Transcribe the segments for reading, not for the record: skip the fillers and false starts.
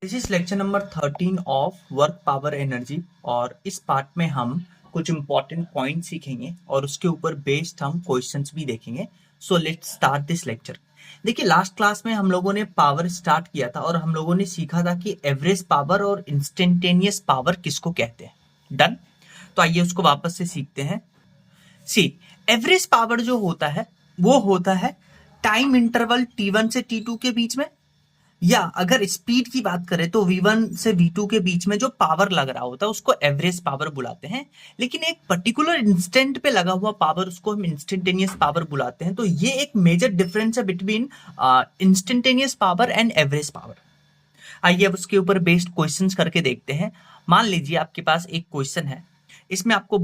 This is lecture number 13 of work power energy. और इस part में हम कुछ इंपॉर्टेंट पॉइंट सीखेंगे और उसके ऊपर बेस्ड हम क्वेश्चंस भी देखेंगे। So let's start this lecture. देखिए, लास्ट क्लास में हम लोगों ने पावर स्टार्ट किया था और हम लोगों ने सीखा था कि एवरेज पावर और इंस्टेंटेनियस पावर किसको कहते हैं। डन। तो आइए उसको वापस से सीखते हैं। सी, एवरेज पावर जो होता है वो होता है टाइम इंटरवल T1 से T2 के बीच में, या अगर स्पीड की बात करें तो V1 से V2 के बीच में जो पावर लग रहा होता है उसको एवरेज पावर बुलाते हैं। लेकिन एक पर्टिकुलर इंस्टेंट पे लगा हुआ पावर उसको हम इंस्टेंटेनियस पावर बुलाते हैं। तो ये एक मेजर डिफरेंस है between instantaneous power and average power. आइए अब उसके ऊपर बेस्ड क्वेश्चंस करके देखते हैं। मान लीजिए आपके पास एक क्वेश्चन है। इसमें आपको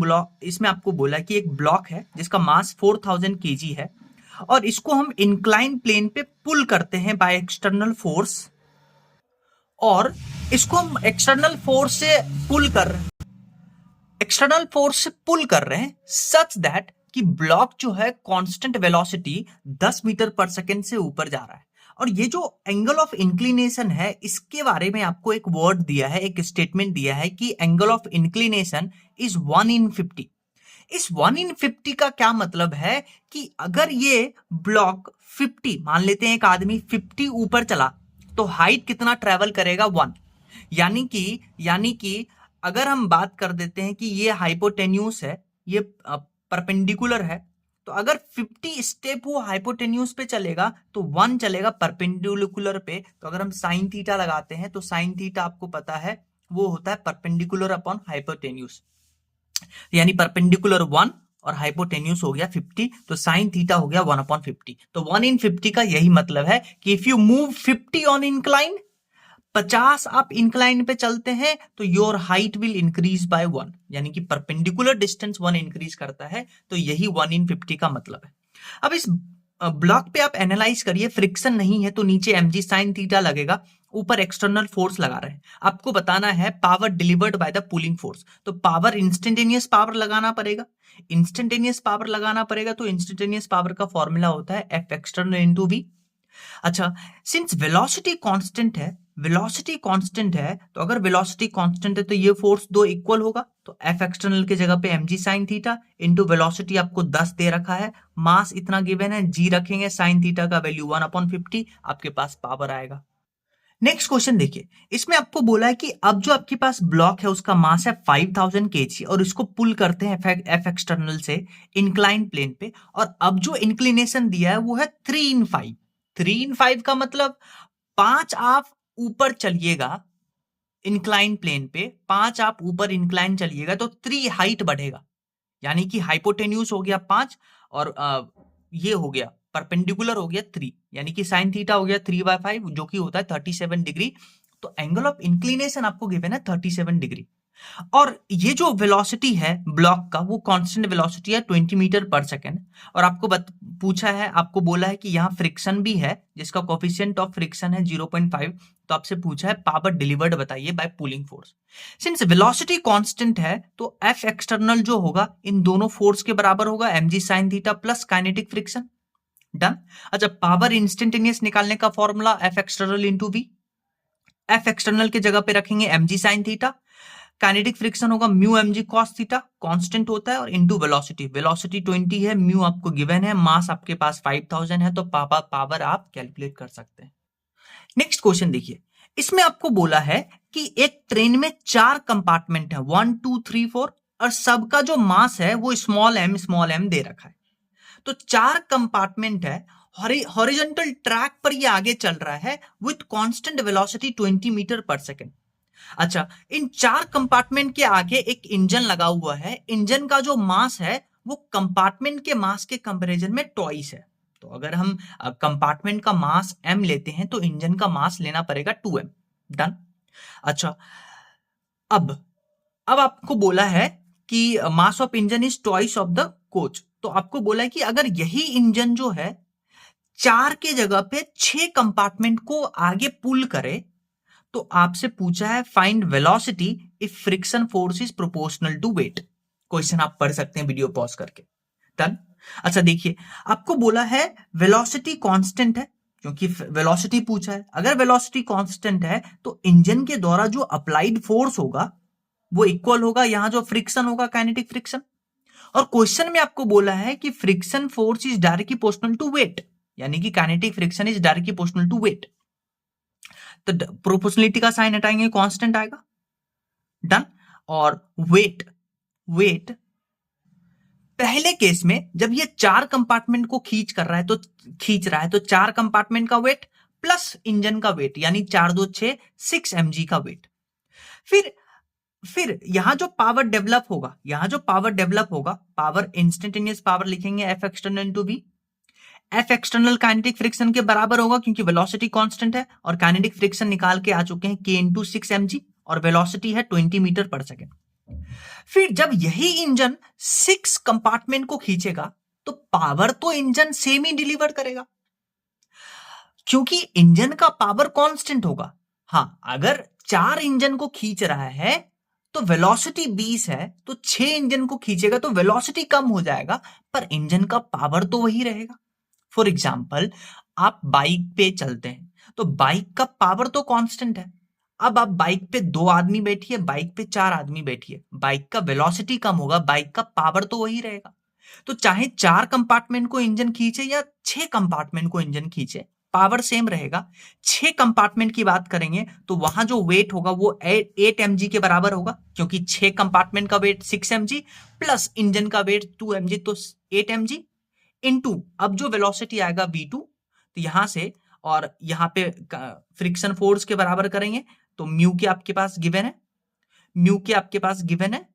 बोला कि एक ब्लॉक है जिसका मास 4000 केजी है और इसको हम इंक्लाइन प्लेन पे पुल करते हैं बाय एक्सटर्नल फोर्स, और इसको हम एक्सटर्नल फोर्स से पुल कर रहे हैं सच दैट कि ब्लॉक जो है कांस्टेंट वेलोसिटी 10 मीटर पर सेकेंड से ऊपर जा रहा है। और ये जो एंगल ऑफ इंक्लिनेशन है इसके बारे में आपको एक वर्ड दिया है, एक स्टेटमेंट दिया है कि angle of inclination is 1 in 50। इस 1 in 50 का क्या मतलब है कि अगर ये ब्लॉक 50, मान लेते हैं एक आदमी 50 ऊपर चला तो हाइट कितना ट्रेवल करेगा 1। यानी कि अगर हम बात कर देते हैं कि ये हाइपोटेन्यूस है, ये परपेंडिकुलर है, तो अगर 50 स्टेप वो हाइपोटेन्यूस पे चलेगा तो 1 चलेगा परपेंडिकुलर पे। तो अगर हम साइन थीटा लगाते हैं तो साइन थीटा आपको पता है वो होता है परपेंडिकुलर अपॉन हाइपोटेन्यूस, यानी परपेंडिकुलर 1 और हाइपोटेन्यूस हो गया 50, तो साइन थीटा हो गया 1/50। तो 1 in 50 का यही मतलब है कि if you move 50 on incline, 50 आप इंक्लाइन पे चलते हैं तो your height will increase by 1, यानी कि परपेंडिकुलर डिस्टेंस 1 इंक्रीज करता है। तो यही 1 in 50 का मतलब है। अब इस ब्लॉक पे आप एनालाइज करिए, फ्रिक्शन नहीं है तो नीचे mg साइन थीटा लगेगा, ऊपर एक्सटर्नल फोर्स लगा रहे हैं। आपको बताना है power delivered by the pulling force, तो पावर इंस्टेंटेनियस पावर लगाना पड़ेगा। तो इंस्टेंटेनियस पावर का फॉर्मूला होता है F एक्सटर्नल इंटू V। अच्छा, सिंस वेलोसिटी कांस्टेंट है तो अगर वेलोसिटी कांस्टेंट है तो ये फोर्स दो इक्वल होगा, तो F एक्सटर्नल की जगह पे mg sine theta into velocity आपको 10 दे रखा है, मास इतना गिवन है, g रखेंगे, साइन थीटा का वैल्यू 1/50, आपके पास पावर आएगा। नेक्स्ट क्वेश्चन देखिए, इसमें आपको बोला है कि अब जो आपके पास ब्लॉक है उसका मास है 5000 केजी और इसको पुल करते हैं F एक्सटर्नल से इंक्लाइन प्लेन पे, और अब जो इंक्लिनेशन दिया है वो है 3 in 5। 3 in 5 का मतलब 5 आप ऊपर चलिएगा इंक्लाइन प्लेन पे, 5 आप ऊपर इंक्लाइन चलिएगा तो 3 हाइट बढ़ेगा, यानी कि हाइपोटेन्यूस हो गया 5 और ये हो गया परपेंडिकुलर हो गया 3, यानी कि साइन थीटा हो गया 3/5 जो कि होता है 37 डिग्री। तो एंगल ऑफ इंक्लिनेशन आपको गिवन है 37 डिग्री। और ये जो वेलोसिटी है ब्लॉक का वो कांस्टेंट वेलोसिटी है 20 मीटर पर सेकेंड। और आपको बोला है कि यहाँ फ्रिक्शन भी है जिसका कोफिशिएंट ऑफ फ्रिक्शन है 0.5। तो आपसे पूछा है पावर डिलीवर्ड बताइए by pulling force. Since velocity constant है तो F एक्सटर्नल जो होगा इन दोनों फोर्स के बराबर होगा, mg sine theta plus kinetic friction. Done. अच्छा, पावर इंस्टेंटेनियस निकालने का formula F external into V। F external की जगह पे रखेंगे mg sine theta, kinetic friction होगा mu mg cos theta, constant होता है, और इनटू वेलोसिटी 20 है, म्यू आपको गिवन है, मास आपके पास 5000 है, तो पावर आप कैलकुलेट कर सकते हैं। नेक्स्ट क्वेश्चन देखिए, इसमें आपको बोला है कि एक ट्रेन में 4 कंपार्टमेंट है 1 2 3 4, और सबका जो मास है वो स्मॉल m दे रखा है। तो 4 कंपार्टमेंट है, हॉरिजॉन्टल ट्रैक पर ये आगे चल रहा है विथ कांस्टेंट वेलोसिटी 20 मीटर पर सेकेंड। अच्छा, इन 4 कंपार्टमेंट के आगे एक इंजन लगा हुआ है, इंजन का जो मास है वो कंपार्टमेंट के मास के कंपैरिजन में ट्वाइस है। तो अगर हम कंपार्टमेंट का मास m लेते हैं तो इंजन का मास लेना पड़ेगा 2m। डन। अच्छा, अब आपको बोला है कि mass of engine is twice of the coach. तो आपको बोला है कि अगर यही इंजन जो है 4 के जगह पे 6 कंपार्टमेंट को आगे पुल करे, तो आपसे पूछा है find velocity if friction force is proportional to weight. Question आप पढ़ सकते हैं वीडियो पॉज करके। डन। अच्छा देखिए, आपको बोला है वेलोसिटी कांस्टेंट है, क्योंकि वेलोसिटी पूछा है। अगर वेलोसिटी कांस्टेंट है तो इंजन के द्वारा जो अप्लाइड फोर्स होगा वो इक्वल होगा यहां जो फ्रिक्शन होगा, काइनेटिक फ्रिक्शन। और क्वेश्चन में आपको बोला है कि friction force is directly proportional to weight, यानी कि kinetic friction is directly proportional to weight. तो प्रोपोर्शनलिटी का साइन हटाएंगे, कांस्टेंट आएगा। डन। और वेट पहले केस में जब ये 4 कंपार्टमेंट को खींच रहा है तो 4 कंपार्टमेंट का वेट प्लस इंजन का वेट, यानी 4 2 6 6 mg का वेट। फिर यहां जो पावर डेवलप होगा, पावर इंस्टेंटेनियस पावर लिखेंगे F external into V. F external kinetic friction के बराबर होगा क्योंकि वेलोसिटी कांस्टेंट है, और काइनेटिक फ्रिक्शन निकाल के आ चुके हैं के इंटू 6 mg, और वेलोसिटी है 20 मीटर पर सेकेंड। फिर जब यही इंजन 6 कंपार्टमेंट को खींचेगा तो पावर तो इंजन सेम ही डिलीवर करेगा, क्योंकि इंजन का पावर कांस्टेंट होगा। हां, अगर 4 इंजन को खींच रहा है तो वेलोसिटी 20 है, तो 6 इंजन को खींचेगा तो वेलोसिटी कम हो जाएगा, पर इंजन का पावर तो वही रहेगा। फॉर एग्जाम्पल, आप बाइक पे चलते हैं तो बाइक का पावर तो कांस्टेंट है। अब आप बाइक पे 2 आदमी बैठिए, बाइक पे 4 आदमी बैठिए, बाइक का वेलोसिटी कम होगा, बाइक का पावर तो वही रहेगा। तो चाहे 4 कंपार्टमेंट को इंजन खींचे या 6 कंपार्टमेंट को इंजन खींचे, पावर सेम रहेगा। 6 कंपार्टमेंट की बात करेंगे तो वहां जो वेट होगा वो 8 mg के बराबर होगा, क्योंकि 6 कंपार्टमेंट का वेट 6 mg प्लस इंजन का वेट 2 mg, तो 8 mg इनटू अब जो वेलोसिटी आएगा v2, तो यहां से और यहां पे फ्रिक्शन फोर्स के बराबर करेंगे तो म्यू के आपके पास गिवन है,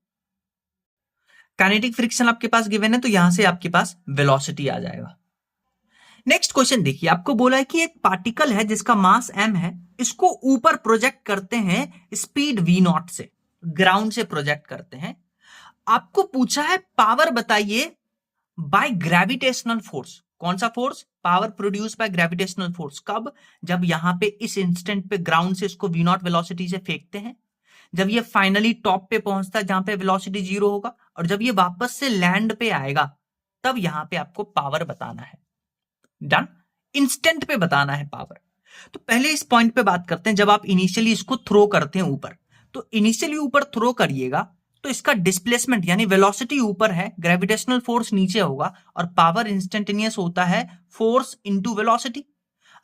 काइनेटिक फ्रिक्शन आपके पास गिवन है, तो यहां से आपके पास वेलोसिटी आ जाएगा। नेक्स्ट क्वेश्चन देखिए, आपको बोला है कि एक पार्टिकल है जिसका मास m है, इसको ऊपर प्रोजेक्ट करते हैं स्पीड v0 से, ग्राउंड से प्रोजेक्ट करते हैं। आपको पूछा है पावर बताइए बाय ग्रेविटेशनल फोर्स। कौन सा force? Power produce by gravitational force. कब? जब यहां पे इस इंस्टेंट पे ग्राउंड से इसको v0 वेलोसिटी से फेंकते हैं, जब ये फाइनली टॉप पे पहुंचता है जहां पे वेलोसिटी 0 होगा, और जब ये वापस से लैंड पे आएगा तब यहां पे आपको पावर बताना है। डन। इंस्टेंट पे बताना है पावर। तो पहले इस पॉइंट पे बात करते हैं, जब आप इनिशियली इसको थ्रो करते हैं ऊपर, तो इनिशियली ऊपर थ्रो करिएगा तो इसका डिस्प्लेसमेंट यानी वेलोसिटी ऊपर है, ग्रेविटेशनल फोर्स नीचे होगा, और पावर इंस्टेंटेनियस होता है फोर्स इनटू वेलोसिटी।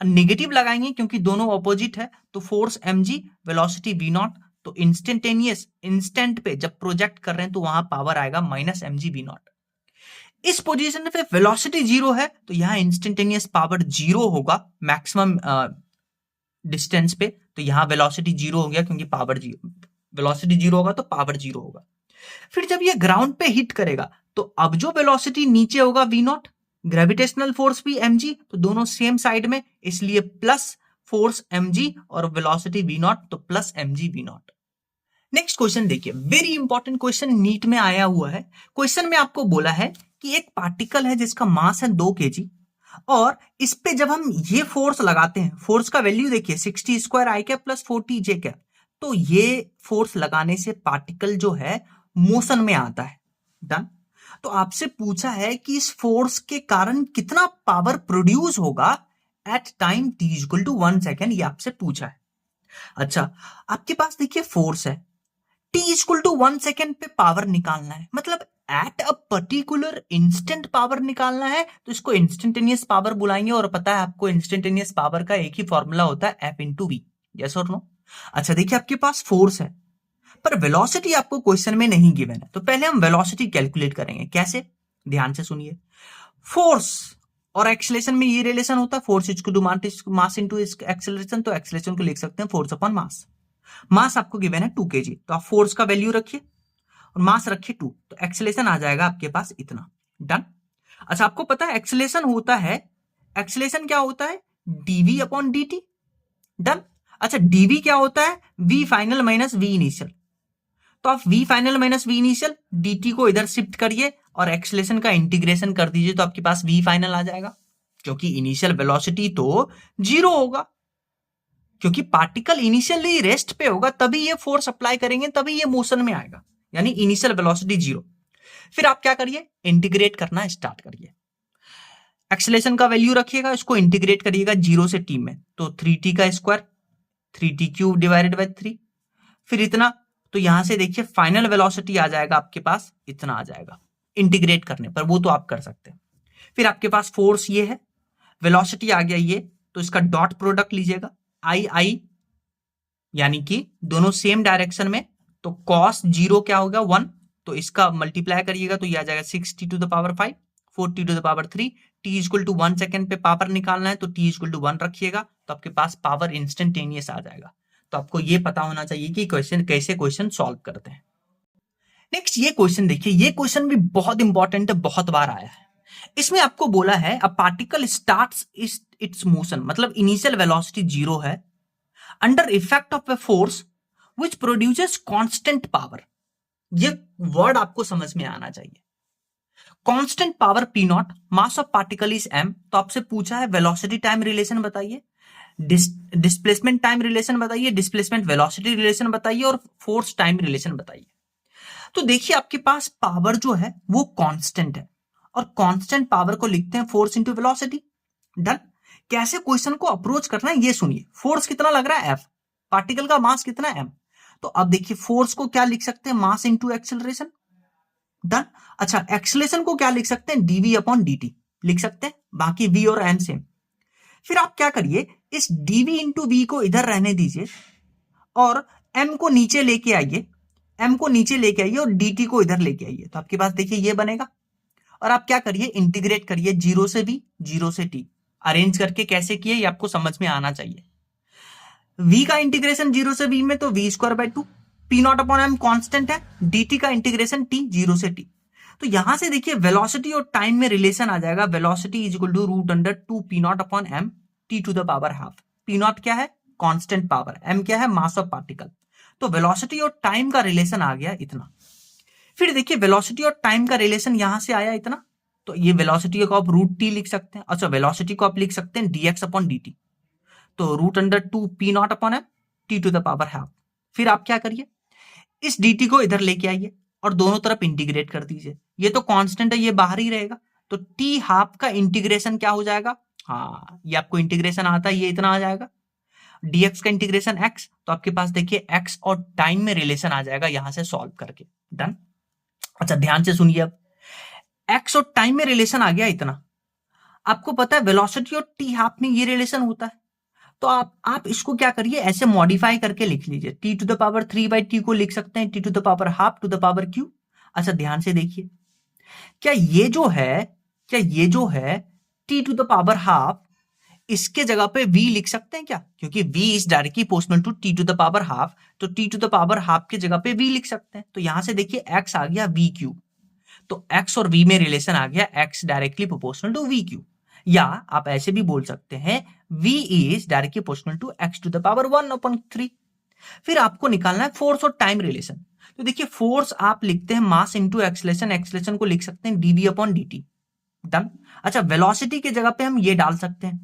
नेगेटिव लगाएंगे क्योंकि दोनों ऑपोजिट है, तो फोर्स mg, वेलोसिटी v0, तो इंस्टेंटेनियस इंस्टेंट पे जब प्रोजेक्ट कर रहे हैं तो वहां पावर आएगा माइनस mg v0। इस पोजीशन पे वेलोसिटी 0 है तो यहां इंस्टेंटेनियस पावर 0 होगा मैक्सिमम डिस्टेंस पे, तो यहां वेलोसिटी 0 हो गया क्योंकि पावर 0, वेलोसिटी 0 होगा तो पावर 0 होगा। फिर जब ये ग्राउंड पे हिट करेगा तो अब जो वेलोसिटी नीचे होगा v0, ग्रेविटेशनल फोर्स भी mg, तो दोनों सेम साइड में, इसलिए प्लस फोर्स mg और वेलोसिटी v0, तो plus mg v0। Next question देखिए, वेरी इंपॉर्टेंट क्वेश्चन नीट में आया हुआ है। क्वेश्चन में आपको बोला है कि एक पार्टिकल है जिसका मास है 2 kg, और इस पे जब हम ये फोर्स लगाते हैं, फोर्स का वैल्यू देखिए 60 स्क्वायर आई कैप प्लस 40 जे कैप, तो ये फोर्स लगाने से पार्टिकल जो है मोशन में आता है। डन। तो आपसे पूछा है कि इस फोर्स के कारण कितना पावर प्रोड्यूस होगा at time t equal to 1 second, ये आपसे पूछा है। अच्छा, आपके पास देखिए फोर्स है, t इक्वल टू 1 सेकेंड पे पावर निकालना है, मतलब at a particular instant power निकालना है, तो इसको इंस्टेंटेनियस पावर बुलाएंगे, और पता है आपको इंस्टेंटेनियस पावर का एक ही फॉर्मूला होता है F इंटू वी। यस और नो? अच्छा देखिए, आपके पास फोर्स है पर वेलोसिटी आपको क्वेश्चन में नहीं गिवन है, तो पहले हम वेलोसिटी कैलकुलेट करेंगे। कैसे? ध्यान से सुनिए। फोर्स और एक्सेलरेशन में ये रिलेशन होता है, force equal to mass into acceleration, तो एक्सेलरेशन को लिख सकते हैं फोर्स अपॉन मास। मास आपको गिवन है 2 kg, तो आप फोर्स का वैल्यू रखिए और मास रखिए 2, तो एक्सेलरेशन आ जाएगा आपके पास इतना। डन। अच्छा, आपको पता है एक्सेलरेशन होता है, एक्सेलरेशन क्या होता है? dv upon dt। डन। अच्छा, dv क्या होता है? v final minus v initial, तो आप v final minus v initial, dt को इधर शिफ्ट करिए और एक्सेलरेशन का इंटीग्रेशन कर दीजिए, तो आपके पास v फाइनल आ जाएगा, क्योंकि इनिशियल वेलोसिटी तो 0 होगा, क्योंकि पार्टिकल इनिशियली रेस्ट पे होगा, तभी ये फोर्स अप्लाई करेंगे, तभी ये मोशन में आएगा, यानी इनिशियल वेलोसिटी 0। फिर आप क्या करिए? इंटीग्रेट करना स्टार्ट करिए। एक्सेलेरेशन का वैल्यू रखिएगा, इसको इंटीग्रेट करिएगा 0 से t में, तो 3t का square 3t cube divided by 3, फिर इतना, तो यहां से देखिए फाइनल वेलोसिटी आ जाएगा आपके पास इतना आ जाएगा इंटीग्रेट करने पर, वो तो आप कर सकते हैं। फिर आपके पास फोर्स ये है, वेलोसिटी आ गया ये, तो इसका डॉट प्रोडक्ट लीजिएगा आई आई, यानी कि दोनों सेम डायरेक्शन में, तो कॉस 0 क्या होगा 1, तो इसका मल्टीप्लाई करिएगा तो ये आ जाएगा 6t to the power 5 4t to the power 3, t equal to 1 second पे पावर निकालना है तो t इक्वल टू 1 रखिएगा, तो आपके पास पावर इंस्टेंटेनियस आ जाएगा। तो आपको ये पता होना चाहिए कि क्वेश्चन कैसे क्वेश्चन सॉल्व करते हैं। नेक्स्ट ये क्वेश्चन देखिए, ये क्वेश्चन भी बहुत इंपॉर्टेंट है, बहुत बार आया है। इसमें आपको बोला है a particle starts its motion, मतलब इनिशियल वेलोसिटी 0 है, under effect of a force which produces constant power. ये वर्ड आपको समझ में आना चाहिए। Constant power P naught, mass of particle is M, तो आपसे पूछा है वेलोसिटी टाइम रिलेशन बताइए, डिस्प्लेसमेंट टाइम रिलेशन बताइए, डिस्प्लेसमेंट वेलोसिटी रिलेशन बताइए, और फोर्स टाइम रिलेशन बताइए। तो देखिए आपके पास पावर जो है वो कांस्टेंट है, और कांस्टेंट पावर को लिखते हैं फोर्स इंटू वेलोसिटी। डन। कैसे क्वेश्चन को अप्रोच करना है ये सुनिए। फोर्स कितना लग रहा है एफ, पार्टिकल का मास कितना है एम, तो अब देखिए फोर्स को क्या लिख सकते हैं, मास इंटू एक्सेलरेशन। डन। अच्छा, एक्सेलरेशन को क्या लिख सकते हैं, डीवी अपॉन dt लिख सकते हैं, बाकी v और m सेम। फिर आप क्या करिए, इस dv इंटू वी को इधर रहने दीजिए और m को नीचे लेके आइए, m को नीचे लेके आइए और dt को इधर लेके आइए, तो आपके पास देखिए ये बनेगा। और आप क्या करिए, इंटीग्रेट करिए 0 से v 0 से t, अरेंज करके कैसे किए ये आपको समझ में आना चाहिए। v का इंटीग्रेशन 0 से v में तो v square by 2, P naught upon M constant है, dt का इंटीग्रेशन t 0 से t। तो यहां से देखिए वेलोसिटी और टाइम में रिलेशन आ जाएगा, velocity is equal to root under 2 P naught upon M T to the power half. P naught क्या है, कांस्टेंट पावर, एम क्या है, मास ऑफ पार्टिकल। तो वेलोसिटी और टाइम का रिलेशन आ गया इतना। फिर देखिए वेलोसिटी और टाइम का रिलेशन यहां से आया इतना, तो ये वेलोसिटी को आप रूट टी लिख सकते हैं। अच्छा, वेलोसिटी को आप लिख सकते हैं dx अपॉन dt, तो root under 2 P naught upon M T to the power half. फिर आप क्या करिए, इस dt को इधर लेके आइए और दोनों तरफ इंटीग्रेट कर दीजिए। ये तो कांस्टेंट है, ये बाहर ही रहेगा, तो t हाफ का इंटीग्रेशन क्या हो जाएगा, हाँ ये आपको इंटीग्रेशन आता है, ये इतना आ जाएगा, dx का इंटीग्रेशन x, तो आपके पास देखिए x और टाइम में रिलेशन आ जाएगा यहां से सॉल्व करके। डन। अच्छा ध्यान से सुनिए, अब x और टाइम में रिलेशन आ गया इतना। आपको पता है वेलोसिटी और t हाफ में ये रिलेशन होता है, तो आप इसको क्या करिए, ऐसे मॉडिफाई करके लिख लीजिए, t to the power 3 by T को लिख सकते हैं t to the power half to the power q। अच्छा ध्यान से देखिए, क्या ये जो है t to the power half, इसके जगह पे v लिख सकते हैं क्या, क्योंकि v is directly proportional to t to the power half, तो t to the power half के जगह पे v लिख सकते हैं। तो यहां से देखिए x आ गया v क्यूब, तो x और v में रिलेशन आ गया x directly proportional to v cube, या आप ऐसे भी बोल सकते हैं v is directly proportional to x to the power 1/3। फिर आपको निकालना है फोर्स और टाइम रिलेशन। तो देखिए फोर्स आप लिखते हैं मास इंटू एक्सेलरेशन, एक्सेलरेशन को लिख सकते हैं dv अपॉन dt। डन। अच्छा, वेलोसिटी की जगह पे हम ये डाल सकते हैं,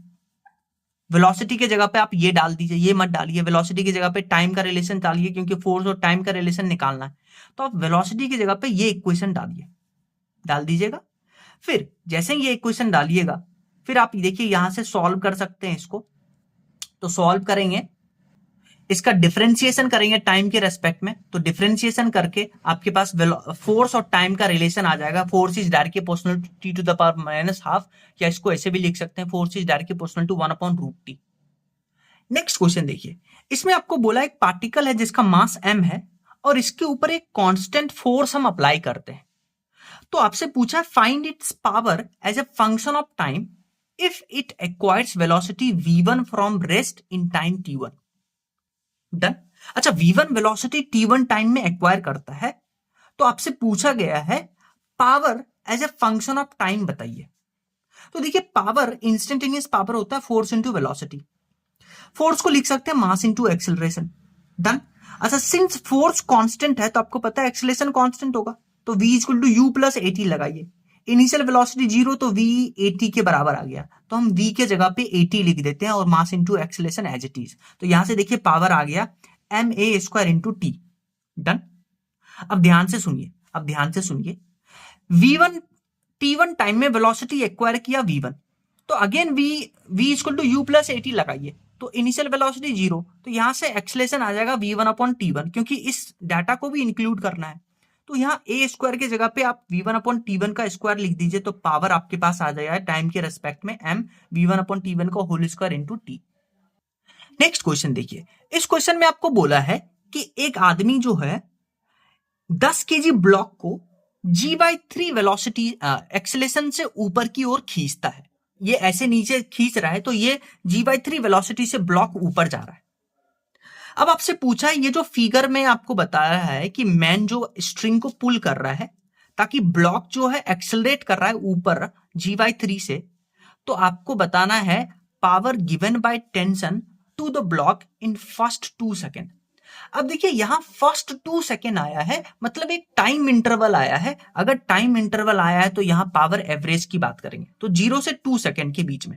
वेलोसिटी की जगह पे आप ये डाल दीजिए, ये मत डालिए, वेलोसिटी की जगह पे टाइम का रिलेशन डालिए, क्योंकि फोर्स और टाइम का रिलेशन निकालना है। तो आप वेलोसिटी की जगह पे ये इक्वेशन डाल दीजिएगा। फिर जैसे ही ये इक्वेशन डालिएगा, फिर आप देखिए यहां से सॉल्व कर सकते हैं इसको, तो सॉल्व करेंगे, इसका डिफरेंशिएशन करेंगे टाइम के रेस्पेक्ट में, तो डिफरेंशिएशन करके आपके पास फोर्स और टाइम का रिलेशन आ जाएगा। Force is directly proportional to T to the power minus half, या इसको ऐसे भी लिख सकते हैं, force is directly proportional to 1/√t। Next question देखिए, इसमें आपको बोला एक पार्टिकल है जिसका मास m है और इसके ऊपर एक कांस्टेंट फोर्स हम अप्लाई करते हैं। तो आपसे पूछा है find its power as a function of time if it acquires velocity v1 from rest in time t1। Done. अच्छा, v1 वेलोसिटी t1 टाइम में एक्वायर करता है, तो आपसे पूछा गया है power as a function of time बताइए। तो देखिए पावर इंस्टेंटेनियस पावर होता है फोर्स इंटू वेलोसिटी, फोर्स को लिख सकते हैं मास इंटू एक्सेलरेशन। डन। अच्छा, सिंस फोर्स कांस्टेंट है तो आपको पता है एक्सेलरेशन कांस्टेंट होगा, तो v equal to u plus a T लगाइए। इनिशियल वेलोसिटी 0, तो v at के बराबर आ गया, तो हम v के जगह पे at लिख देते हैं और mass into acceleration as it is. तो यहां से देखिए पावर आ गया ma² इंटू टी। डन। अब ध्यान से सुनिए, v1 t1 टाइम में वेलोसिटी एक्वायर किया v1, तो again v equal to u plus at लगाइए, तो इनिशियल वेलोसिटी 0, तो यहां से एक्सेलरेशन आ जाएगा v1/t1, क्योंकि इस डाटा को भी इंक्लूड करना है। तो यहाँ a स्क्वायर की जगह पे आप v1/t1 का स्क्वायर लिख दीजिए, तो पावर आपके पास आ जाएगा टाइम के रेस्पेक्ट में m v1/t1 का whole square into t। Next question देखिए, इस क्वेश्चन में आपको बोला है कि एक आदमी जो है 10 केजी ब्लॉक को g/3 वेलोसिटी एक्सेलरेशन से ऊपर की ओर खींचता है। ये ऐसे नीचे खींच रहा है, तो ये g/3 वेलोसिटी से ब्लॉक ऊपर जा रहा है। अब आपसे पूछा है, ये जो फिगर में आपको बताया है कि मैन जो स्ट्रिंग को पुल कर रहा है ताकि ब्लॉक जो है एक्सेलरेट कर रहा है ऊपर g/3 से, तो आपको बताना है power given by tension to the block in first 2 second. अब देखिए यहां फर्स्ट 2 सेकेंड आया है, मतलब एक टाइम इंटरवल आया है। अगर टाइम इंटरवल आया है तो यहां पावर एवरेज की बात करेंगे, तो 0 से 2 सेकेंड के बीच में।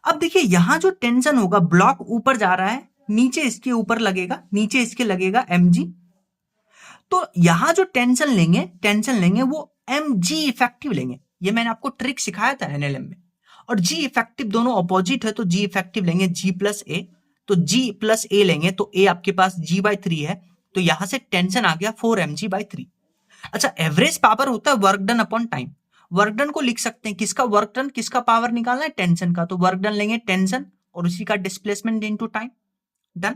अब देखिए यहां जो टेंशन होगा, ब्लॉक ऊपर जा रहा है, नीचे इसके ऊपर लगेगा, नीचे इसके लगेगा mg, तो यहां जो टेंशन लेंगे वो mg इफेक्टिव लेंगे। ये मैंने आपको ट्रिक सिखाया था एनएलएम में। और g इफेक्टिव दोनों अपोजिट है, तो g इफेक्टिव लेंगे g प्लस ए, तो g प्लस ए लेंगे, तो a आपके पास g/3 है, तो यहां से टेंशन आ गया 4mg/3। अच्छा, एवरेज पावर होता है work done upon time. Work done को लिख सकते हैं, किसका वर्क डन, किसका पावर निकालना है, टेंशन का, तो वर्क डन लेंगे टेंशन और उसी का डिस्प्लेसमेंट इनटू टाइम। डन।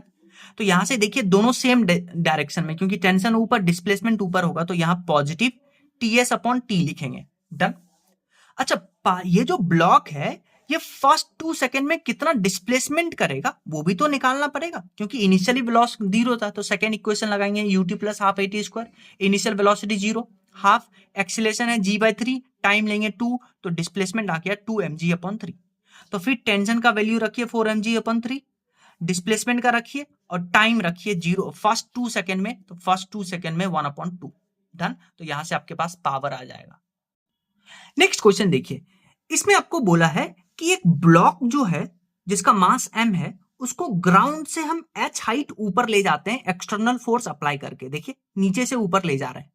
तो यहां से देखिए दोनों सेम डायरेक्शन में, क्योंकि टेंशन ऊपर डिस्प्लेसमेंट ऊपर होगा, तो यहां पॉजिटिव ts/t लिखेंगे। डन। अच्छा, ये जो ब्लॉक है ये फर्स्ट 2 सेकेंड में कितना डिस्प्लेसमेंट करेगा वो भी तो निकालना पड़ेगा, क्योंकि इनिशियली वेलोसिटी 0 था, तो सेकेंड इक्वेशन लगाएंगे ut plus half at square, initial velocity 0, half acceleration है g/3, टाइम लेंगे 2, तो डिस्प्लेसमेंट आ गया 2mg/3। तो फिर टेंशन का वैल्यू रखिए 4mg/3, डिस्प्लेसमेंट का रखिए और टाइम रखिए 0 फर्स्ट 2 सेकेंड में, तो फर्स्ट 2 सेकेंड में 1/2। डन। तो यहां से आपके पास पावर आ जाएगा। नेक्स्ट क्वेश्चन देखिए, इसमें आपको बोला है कि एक ब्लॉक जो है जिसका मास m है, उसको ग्राउंड से हम h हाइट ऊपर ले जाते हैं एक्सटर्नल फोर्स अप्लाई करके। देखिए नीचे से ऊपर ले जा रहे हैं,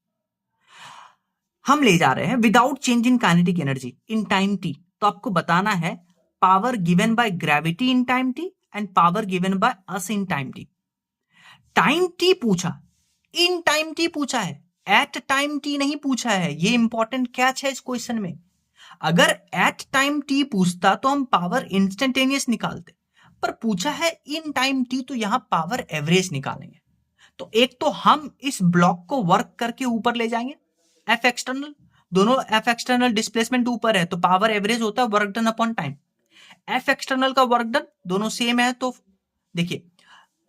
हम ले जा रहे हैं without change in kinetic energy in time t। तो आपको बताना है power given by gravity in time t and power given by us in time t। Time t पूछा, इन टाइम t पूछा है, एट टाइम t नहीं पूछा है। ये इंपॉर्टेंट कैच है इस क्वेश्चन में। अगर एट टाइम t पूछता तो हम पावर इंस्टेंटेनियस निकालते, पर पूछा है इन टाइम t, तो यहां पावर एवरेज निकालेंगे। तो एक तो हम इस ब्लॉक को वर्क करके ऊपर ले जाएंगे, एफ एक्सटर्नल, दोनों एफ एक्सटर्नल डिस्प्लेसमेंट ऊपर है, तो पावर एवरेज होता है work done upon time. F external का वर्क डन दोनों सेम है, तो देखिए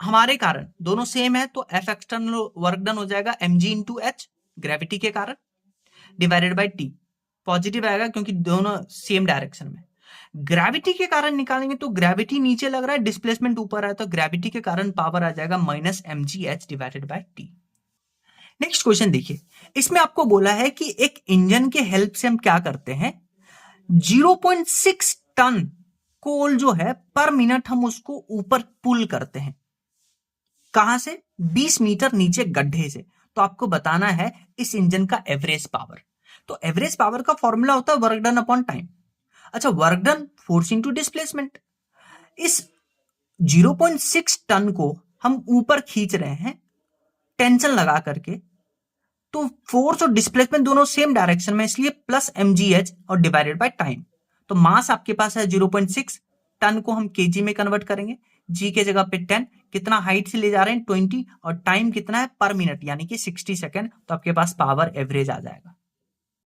हमारे कारण दोनों सेम है, तो एफ एक्सटर्नल वर्क डन हो जाएगा mg इंटू एच, ग्रेविटी के कारण, डिवाइडेड बाई टी। पॉजिटिव आएगा क्योंकि दोनों सेम डायरेक्शन में। ग्रेविटी के कारण निकालेंगे तो ग्रेविटी नीचे लग रहा है, डिस्प्लेसमेंट ऊपर है, तो ग्रेविटी के कारण पावर आ जाएगा minus mgh divided by T. Next question देखिए, इसमें आपको बोला है कि एक इंजन के हेल्प से हम क्या करते हैं, 0.6 टन कोल जो है पर मिनट हम उसको ऊपर पुल करते हैं। कहां से, 20 मीटर नीचे गड्ढे से। तो आपको बताना है इस इंजन का एवरेज पावर। तो एवरेज पावर का फॉर्मूला होता है वर्क डन अपॉन टाइम। अच्छा, work done force into displacement. इस 0.6 टन को हम ऊपर खींच रहे हैं टेंशन लगा करके, तो फोर्स और डिस्प्लेसमेंट दोनों सेम डायरेक्शन में, इसलिए प्लस mgh और डिवाइडेड बाय टाइम। तो मास आपके पास है 0.6 टन को हम केजी में कन्वर्ट करेंगे, जी के जगह पे 10, कितना हाइट से ले जा रहे हैं 20, और टाइम कितना है पर मिनट यानी कि 60 सेकेंड, तो आपके पास पावर एवरेज आ जाएगा।